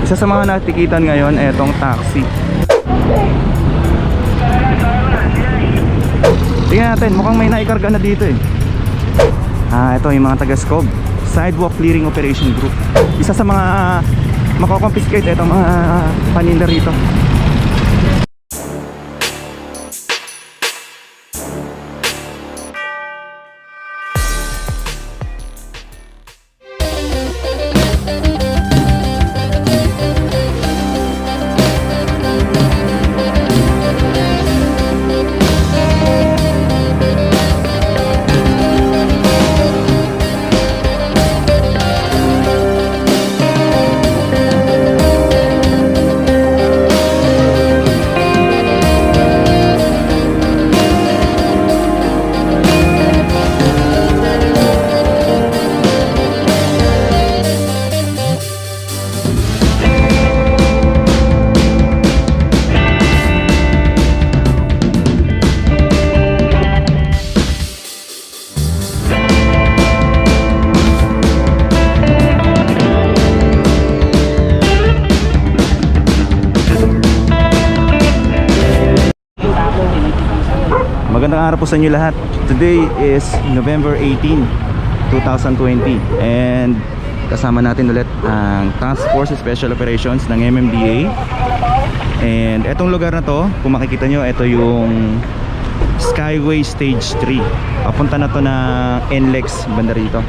Isa sa mga natikitan ngayon, etong taxi. Tingnan natin, mukhang may naikarga na dito eh. Ito yung mga taga-SCOB, Sidewalk Clearing Operation Group. Isa sa mga mako-confiscate itong mga paninda rito. Magandang araw po sa inyo lahat. Today is November 18, 2020 and kasama natin ulit ang Task Force Special Operations ng MMDA. And etong lugar na to, kung makikita nyo, ito yung Skyway Stage 3. Papunta na to ng NLEX banda rito.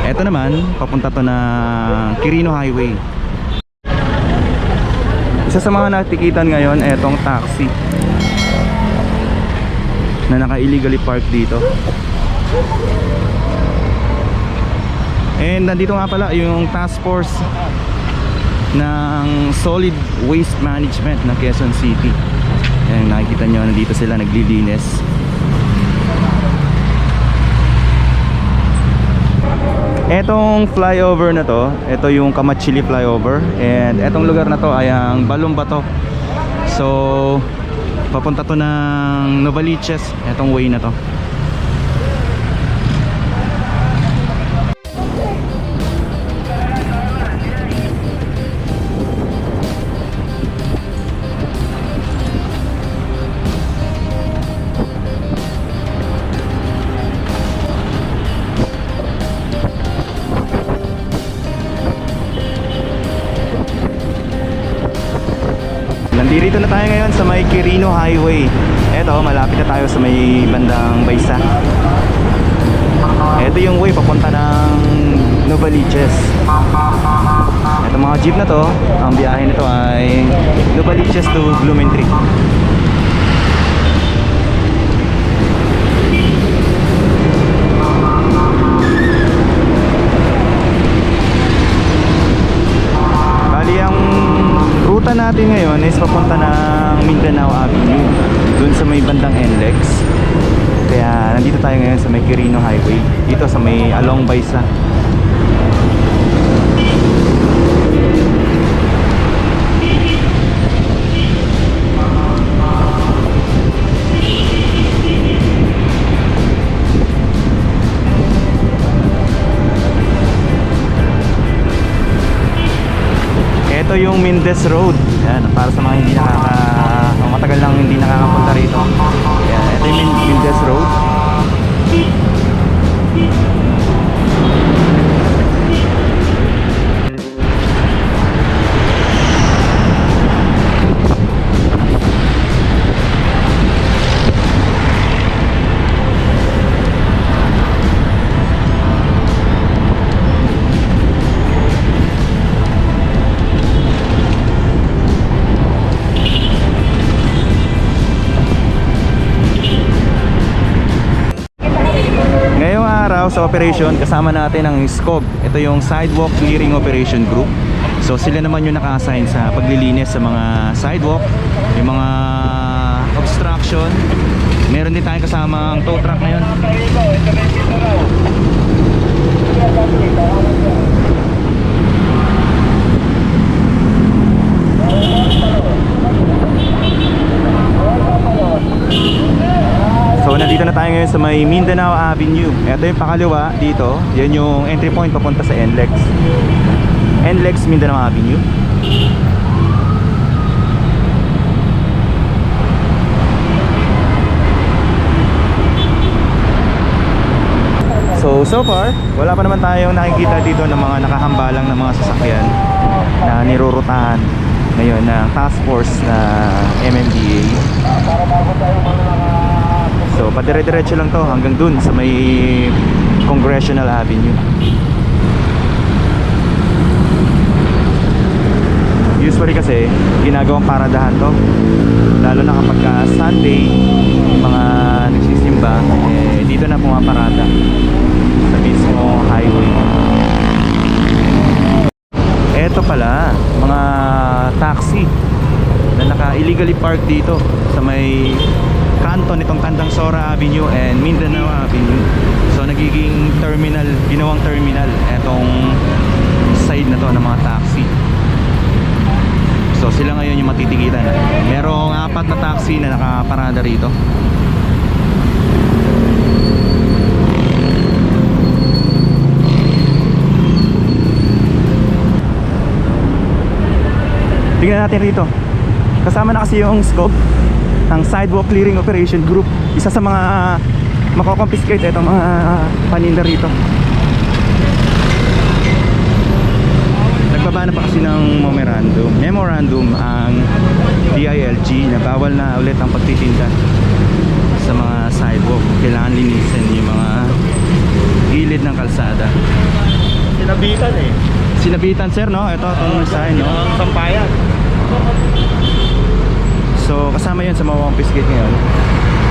Ito naman, papunta to ng Quirino Highway. Isa sa mga natikitan ngayon, etong taxi na naka-illegally park dito. And nandito nga pala yung task force ng Solid Waste Management ng Quezon City. Ayan, nakikita nyo, nandito sila naglilinis. Etong flyover na to, ito yung Kamachili flyover. And etong lugar na to ay ang Balumbato. So papunta to ng Novaliches, etong way na to. Nandito na tayo ngayon sa may Quirino Highway. Eto, malapit na tayo sa may bandang Baysa. Ito yung way papunta ng Novaliches. Ito mga jeep na to, ang biyahe nito ay Novaliches to Blumentritt. Bali ang ruta natin ngayon is papunta ng Mindanao Avenue, dun sa may bandang NLEX. Kaya nandito tayo ngayon sa may Quirino Highway, dito sa may Along Baysa. Ito yung Mindes Road. Yan, para sa mga hindi matagal lang hindi nakakapunta rito. Yan, ito yung Mindes Road. Sa operation, kasama natin ang SCOG. Ito yung Sidewalk Clearing Operation Group. So sila naman yung naka-assign sa paglilinis sa mga sidewalk, yung mga obstruction. Meron din tayong kasama ang tow truck na yun. So nandito na tayo ngayon sa may Mindanao Avenue. Ito yung pakaliwa dito. Yan yung entry point papunta sa NLEX. NLEX Mindanao Avenue. so far, wala pa naman tayong nakikita dito ng mga nakahambalang ng mga sasakyan na nirurutahan ngayon ng task force na MMDA. So padire-diretso lang to hanggang dun sa may Congressional Avenue. Usually kasi ginagawang paradahan to, lalo na kapag Sunday yung mga nagsisimba, dito na pumaparada sa mismo highway. Eto pala, mga taxi na naka-illegally park dito sa may kanto nitong Candansora Avenue and Mindanao Avenue. So nagiging terminal, ginawang terminal etong side na to ng mga taxi. So sila ngayon yung matitigitan. Merong 4 na taxi na nakaparada rito. Tingnan natin rito. Kasama na kasi yung scope ng Sidewalk Clearing Operation Group. Isa sa mga makoconfiscate itong mga paninda rito. Nagbaba na pa kasi ng memorandum ang DILG na bawal na ulit ang pagtitinda sa mga sidewalk. Kailangan linisin yung mga gilid ng kalsada. Sinabitan eh. Sinabitan sir, no? Ito, itong sign, no? Ang sampayan. So kasama yun sa mga confiscate ngayon.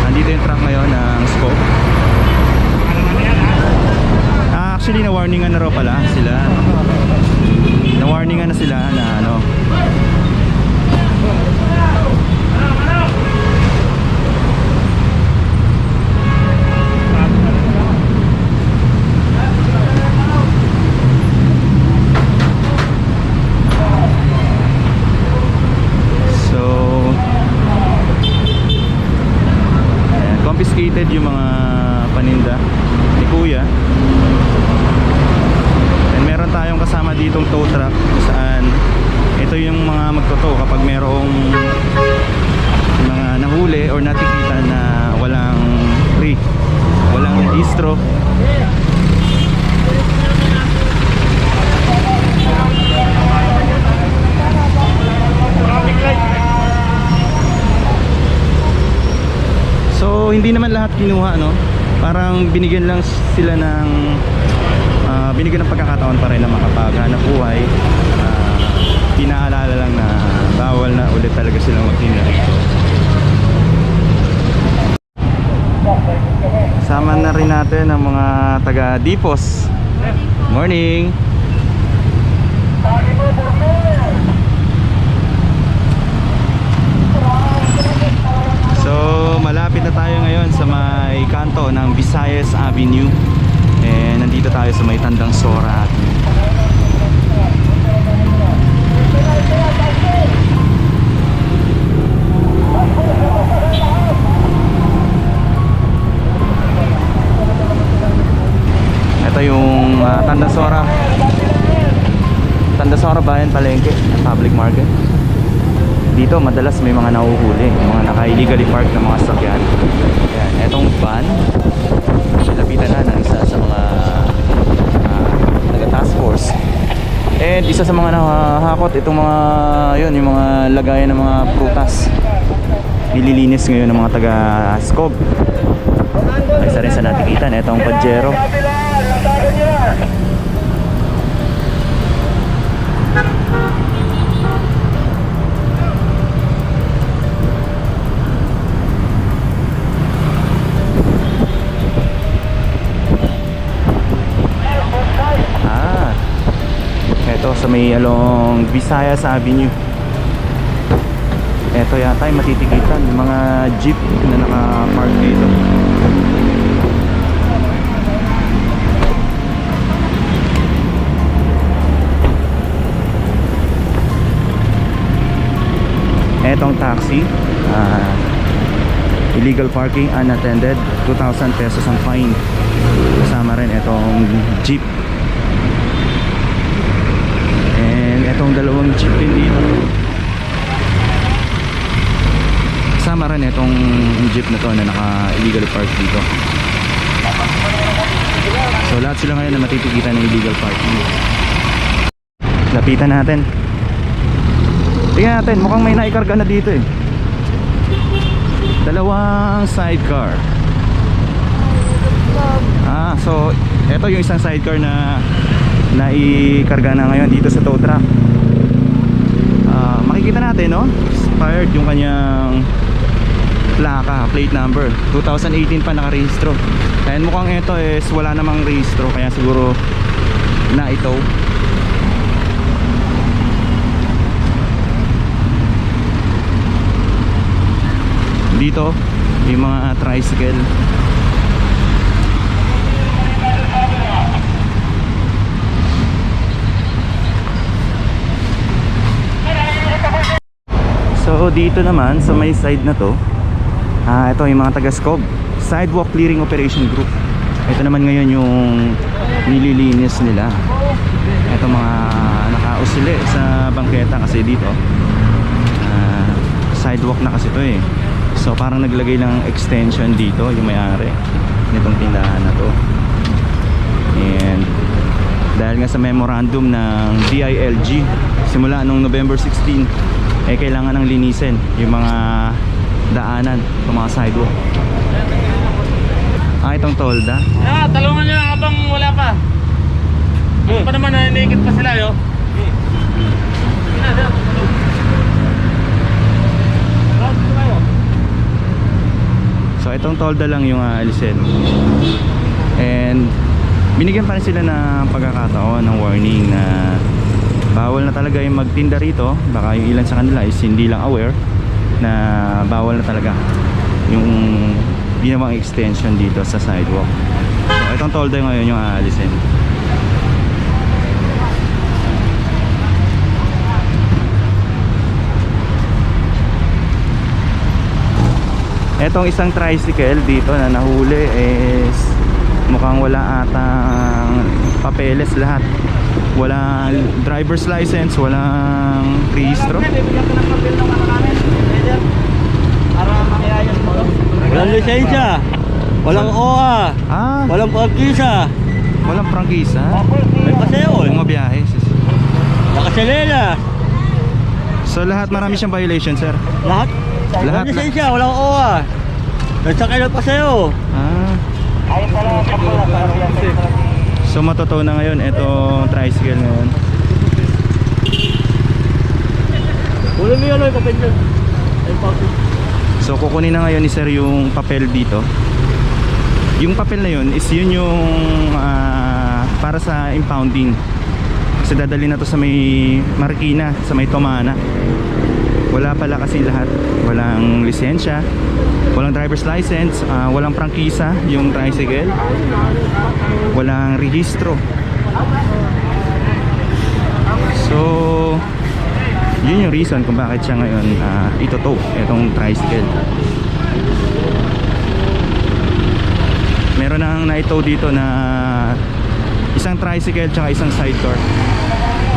Nandito yung truck ngayon ng scope. Actually na-warningan na raw pala sila. Na-warningan na sila na ano, confiscated yung mga paninda ni Kuya. And meron tayong kasama ditong tow truck kung saan ito yung mga magtotow kapag merong mga nahuli or natikita na walang free, walang registro. So hindi naman lahat kinuha, no? Parang binigyan lang sila ng binigyan ng pagkakataon pa rin na makapaghanap buhay. Pinaalala lang na bawal na ulit talaga silang magtinda rito. Sama na rin natin ang mga taga Dipos. Morning. So malapit na tayo ngayon sa may kanto ng Visayas Avenue. Nandito tayo sa may Candansora Avenue. Ito yung Candansora Bayan Palengke, public market. Dito madalas may mga nahuhuli, mga naka-illegally park na mga sasakyan. Ayan, etong van, nilapitan na ng isa sa mga taga-task force. And isa sa mga nakahakot itong mga yung mga lagayan ng mga prutas. Nililinis ngayon ng mga taga-SCOB. Isa rin sa natikitan, etong Pajero. Sa may along Visayas Avenue. Ito yata yung matitikitan yung mga jeep na naka-park dito. Etong taxi, illegal parking unattended, 2,000 pesos ang fine. Kasama rin etong jeep. Itong dalawang jeep din dito. Kasama rin itong jeep na to na naka-illegal park dito. So lahat sila ngayon na matitigitan ng illegal parking. Lapitan natin. Tingnan natin, mukhang may naikarga na dito eh. Dalawang sidecar. So eto yung isang sidecar na naikarga na ngayon dito sa tow truck. Makikita natin, no? Expired yung kanyang plaka, plate number 2018 pa nakarehistro. And mukhang ito is wala namang rehistro, kaya siguro na ito. Dito yung mga tricycle. So dito naman sa may side na to, ito yung mga taga-SCOG, Sidewalk Clearing Operation Group. Ito naman ngayon yung nililinis nila. Ito mga nakausili sa bangketa kasi dito sidewalk na kasi to eh. So parang naglagay ng extension dito yung may-ari nitong tindahan na to. And dahil nga sa memorandum ng DILG simula nung November 16, kailangan ng linisin yung mga daanan, yung mga sidewalk. Itong tolda. Talungan nyo habang wala pa. Pa naman nanikit pa sila yo. So itong tolda lang yung aalisin. And binigyan pa rin sila ng pagkakataon ng warning na bawal na talaga yung magtinda rito. Baka yung ilan sa kanila is hindi lang aware na bawal na talaga yung ginawang extension dito sa sidewalk. So itong tolda ngayon yung aalisin. Etong isang tricycle dito na nahuli is mukhang wala atang papeles lahat. Walang driver's license, walang rehistro. Walang lisensya. Walang OA. Walang prangkisa. Walang prangkisa. May paseo. Mga biyahe. Nakaselela. So lahat marami siyang violation, sir. Lahat? Lahat. Walang lisensya, walang OA. Nagsakay ng paseo. So matotoo na ngayon itong tricycle ngayon. Kunin mo yun, yung papel dyan. So kukunin na ngayon ni sir yung papel dito. Yung papel na yun is yun yung para sa impounding. Kasi dadali na to sa may Marikina, sa may Tomana. Wala pala kasi lahat. Walang lisensya, walang driver's license, walang prangkisa yung tricycle, walang rehistro. So yun yung reason kung bakit siya ngayon ito itong tricycle. Meron nang naitow dito na isang tricycle tsaka isang sidecar.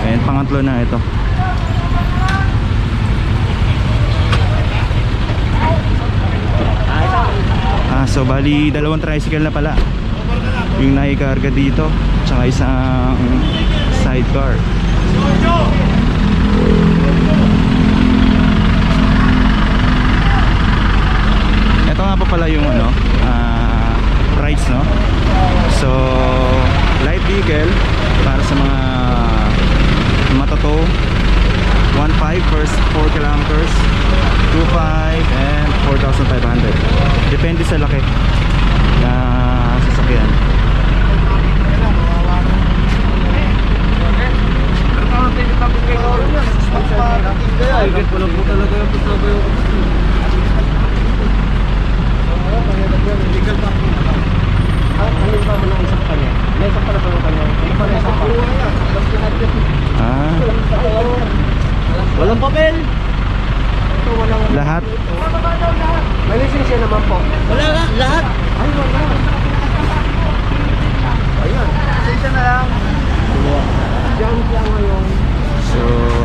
And pangatlo na ito. So bali dalawang tricycle na pala yung naikarga dito tsaka isang sidecar. Ito nga pa pala yung price, no? So light vehicle para sa mga matoto 1.5 first 4 kilometers, 2.5 and 4,500. Depende sa laki na sasakyan. Walang papel. Lahat. May lisensya naman po. Wala nga, lahat. Ay, wala. Ayun, lisensya na lang. Diyan siya ngayon. So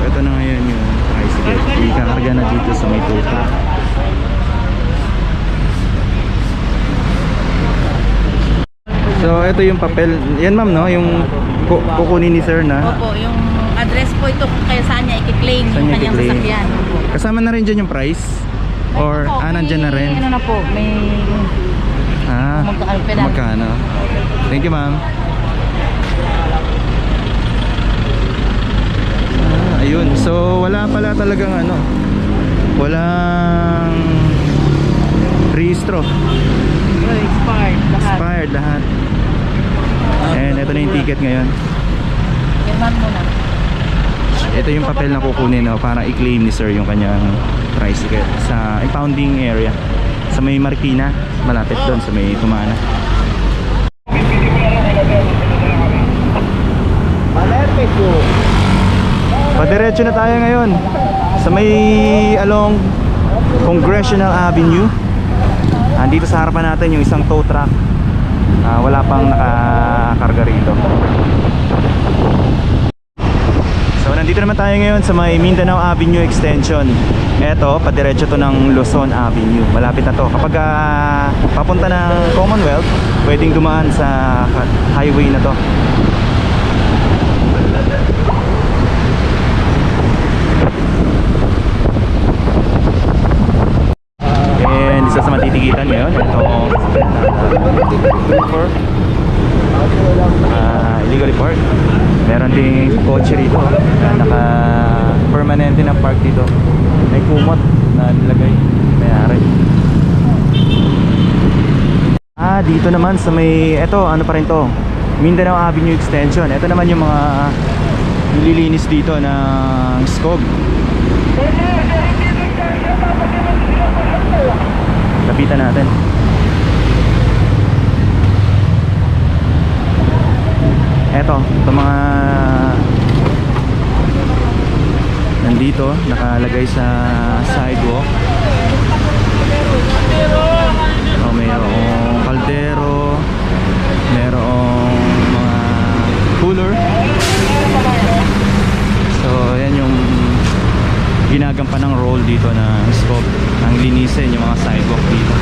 ito na ngayon yung tricycle. Ikakarga na dito sa may tuta. So ito yung papel. Yan ma'am, no? Yung kukunin ni sir na. Opo, yung address po ito kaya saan niya i-claim Saan yung niya kanyang i-claim? sasakyan. Opo. Kasama na rin dyan yung price? Or, Opo, nandyan na rin? Ano na po, may magkano. Magkano? Thank you ma'am. Ayun, so wala pala talagang ano, walang rehistro. Expired lahat. Expired lahat. And ito na yung ticket ngayon. Kirman muna. Ito yung papel na kukunin, no, para i-claim ni sir yung kanyang tricycle sa impounding area sa may Marikina, malapit doon sa may Kumana. Padiretso na tayo ngayon sa may along Congressional Avenue. Andito sa harapan natin yung isang tow truck. Wala pang nakakarga rito. So nandito naman tayo ngayon sa may Mindanao Avenue Extension. Eto, padiretso to ng Luzon Avenue. Malapit na to. Kapag papunta ng Commonwealth, pwedeng dumaan sa highway na to. And isa sa matitigitan ngayon, ito illegally park. Meron ding kotse rito na naka permanente na park dito. May kumot na nilagay, mayari. Dito naman sa may, eto ano pa rin to, Mindanao Avenue Extension. Ito naman yung mga nililinis dito ng SCOG. Lapitan natin. Eto, itong mga nandito, nakalagay sa sidewalk. Mayroong kaldero, mayroong mga cooler. So, yan yung ginagampan ng role dito ng SCOG, ang linisin yung mga sidewalk dito.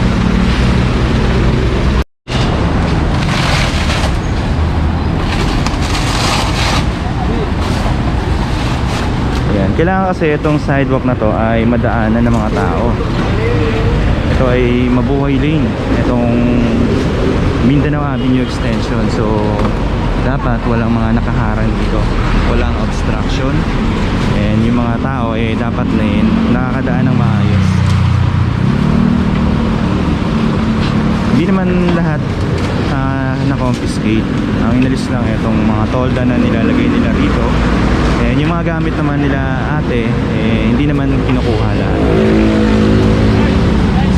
Ayan, kailangan kasi itong sidewalk na to ay madaanan ng mga tao. Ito ay mabuhay lane, itong Mindanao Avenue Extension. So dapat walang mga nakaharang dito, walang obstruction, and yung mga tao eh dapat na nakakadaan ng maayos. Hindi naman lahat na-confiscate. Ang inalis lang itong mga tolda na nilalagay nila rito. And yung mga gamit naman nila ate, hindi naman kinukuha lahat.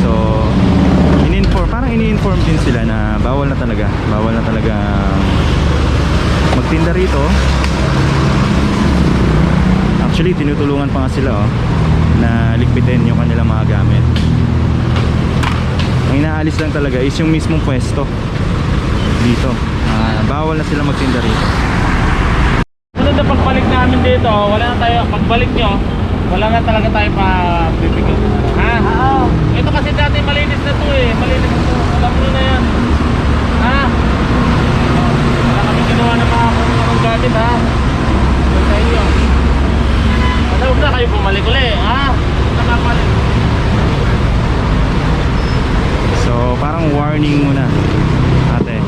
So, parang ini-inform din sila na bawal na talaga magtinda rito. Actually, tinutulungan pa nga sila na ligpitin yung kanilang mga gamit. Ang inaalis lang talaga is yung mismong pwesto dito. Bawal na sila magtinda rito. Sunod na pagbalik namin dito, wala na tayo, pagbalik nyo, wala na talaga tayo pa bibigyan. Ha? Oo. Ito kasi dati malinis na to eh, malinis na to. Alam nyo na yan. Ha? Wala kami ginawa ng mga kung gamit ha. Ito sa inyo. Ano, huwag na kayo bumalik ulit, ha? Nakapalik. So, parang warning muna, ate.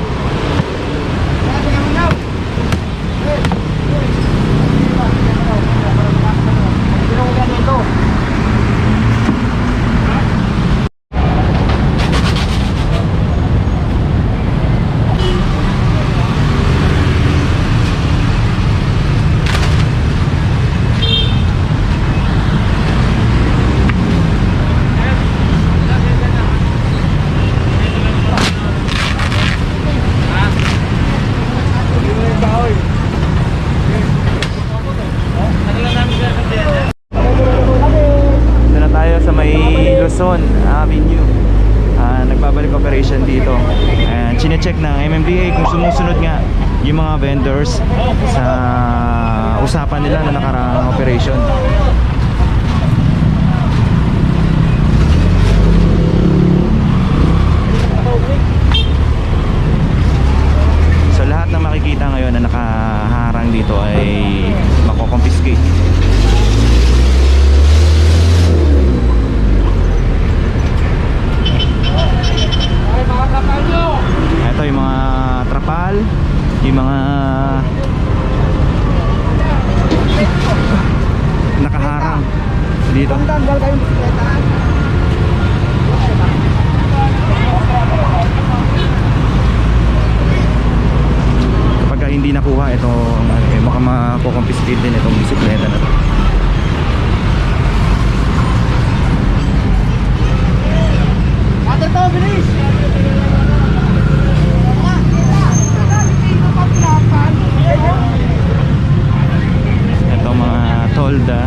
Luzon Avenue. Nagbabalik operation dito. And chine-check ng MMDA kung sumusunod nga yung mga vendors sa usapan nila na nakaraang operation. nakaharang dito. Tanggal kayong bisikleta. Kapag hindi nakuha ito, baka makukompiskate din itong bisikleta na to. Ate to, bilis! Ito mga tolda.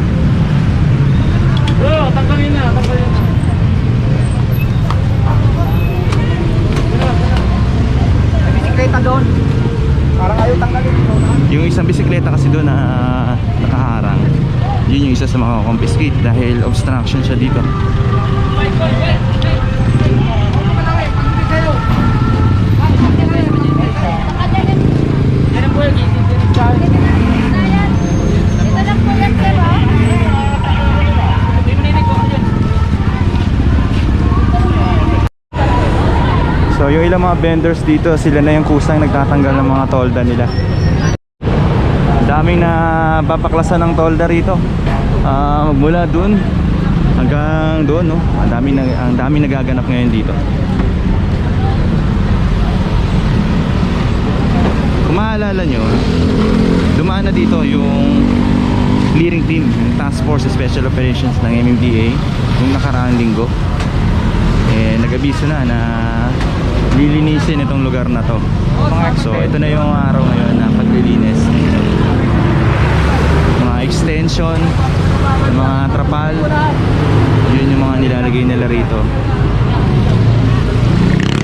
Bro, tanggalin na, tanggalin na. May bisikleta doon. Parang ayaw tanggalin. Yung isang bisikleta kasi doon na nakaharang, yun yung isa sa mga confiscate dahil obstruction siya dito. So yung ilang mga vendors dito, sila na yung kusang nagtatanggal ng mga tolda nila. Daming na babaklasan ng tolda rito. Mula dun hanggang doon, no? Ang dami nagaganap ngayon dito. Kung maalala nyo, dumaan na dito yung clearing team, yung Task Force Special Operations ng MMDA yung nakaraang linggo. Nag-abiso na lilinisin itong lugar na to. So ito na yung araw ngayon na paglilinis. Mga extension, mga trapal, yun yung mga nilalagay nila rito.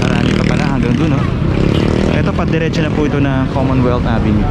Marami pa pala hanggang dun, no? So ito, padiretso na po ito na Commonwealth Avenue.